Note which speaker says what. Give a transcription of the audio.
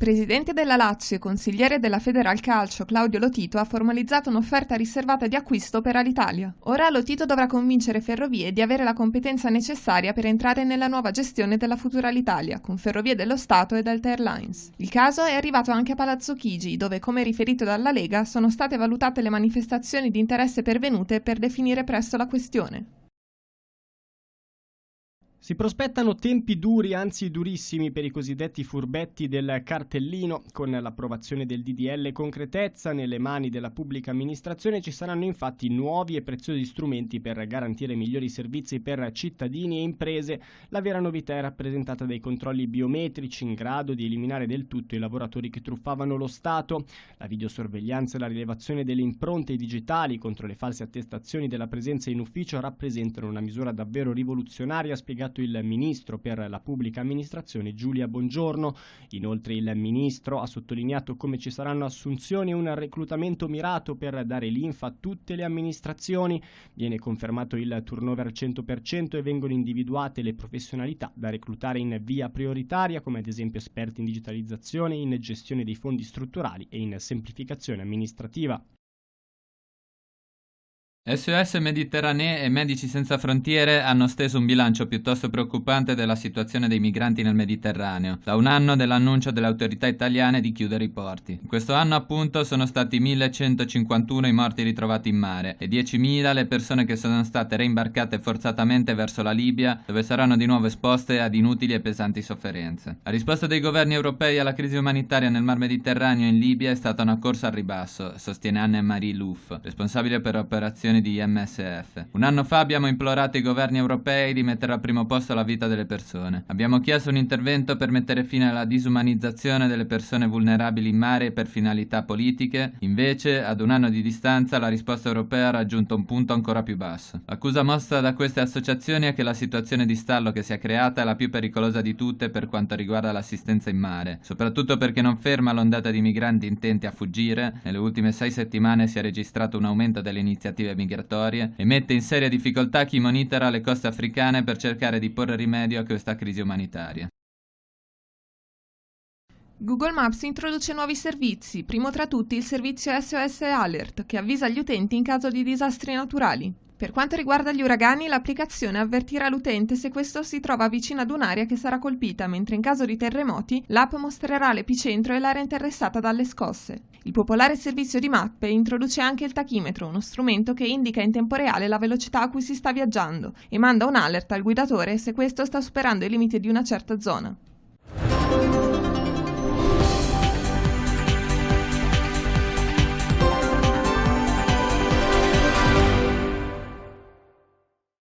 Speaker 1: presidente della Lazio e consigliere della Federalcalcio Claudio Lotito ha formalizzato un'offerta riservata di acquisto per Alitalia. Ora Lotito dovrà convincere Ferrovie di avere la competenza necessaria per entrare nella nuova gestione della futura Alitalia, con Ferrovie dello Stato e Delta Airlines. Il caso è arrivato anche a Palazzo Chigi, dove, come riferito dalla Lega, sono state valutate le manifestazioni di interesse pervenute per definire presto la questione.
Speaker 2: Si prospettano tempi duri, anzi durissimi, per i cosiddetti furbetti del cartellino. Con l'approvazione del DDL concretezza nelle mani della pubblica amministrazione ci saranno infatti nuovi e preziosi strumenti per garantire migliori servizi per cittadini e imprese. La vera novità è rappresentata dai controlli biometrici in grado di eliminare del tutto i lavoratori che truffavano lo Stato. La videosorveglianza e la rilevazione delle impronte digitali contro le false attestazioni della presenza in ufficio rappresentano una misura davvero rivoluzionaria, ha spiegato il ministro per la pubblica amministrazione Giulia Bongiorno. Inoltre il ministro ha sottolineato come ci saranno assunzioni e un reclutamento mirato per dare linfa a tutte le amministrazioni. Viene confermato il turnover 100% e vengono individuate le professionalità da reclutare in via prioritaria, come ad esempio esperti in digitalizzazione, in gestione dei fondi strutturali e in semplificazione amministrativa.
Speaker 3: SOS Mediterranee e Medici Senza Frontiere hanno steso un bilancio piuttosto preoccupante della situazione dei migranti nel Mediterraneo, da un anno dell'annuncio delle autorità italiane di chiudere i porti. In questo anno appunto sono stati 1151 i morti ritrovati in mare e 10.000 le persone che sono state reimbarcate forzatamente verso la Libia, dove saranno di nuovo esposte ad inutili e pesanti sofferenze. La risposta dei governi europei alla crisi umanitaria nel Mar Mediterraneo e in Libia è stata una corsa al ribasso, sostiene Anne-Marie Luff, responsabile per operazioni di MSF. Un anno fa abbiamo implorato i governi europei di mettere al primo posto la vita delle persone. Abbiamo chiesto un intervento per mettere fine alla disumanizzazione delle persone vulnerabili in mare per finalità politiche. Invece, ad un anno di distanza, la risposta europea ha raggiunto un punto ancora più basso. L'accusa mossa da queste associazioni è che la situazione di stallo che si è creata è la più pericolosa di tutte per quanto riguarda l'assistenza in mare, soprattutto perché non ferma l'ondata di migranti intenti a fuggire. Nelle ultime 6 settimane si è registrato un aumento delle iniziative migratorie e mette in seria difficoltà chi monitora le coste africane per cercare di porre rimedio a questa crisi umanitaria.
Speaker 1: Google Maps introduce nuovi servizi, primo tra tutti il servizio SOS Alert, che avvisa gli utenti in caso di disastri naturali. Per quanto riguarda gli uragani, l'applicazione avvertirà l'utente se questo si trova vicino ad un'area che sarà colpita, mentre in caso di terremoti l'app mostrerà l'epicentro e l'area interessata dalle scosse. Il popolare servizio di mappe introduce anche il tachimetro, uno strumento che indica in tempo reale la velocità a cui si sta viaggiando e manda un alert al guidatore se questo sta superando i limiti di una certa zona.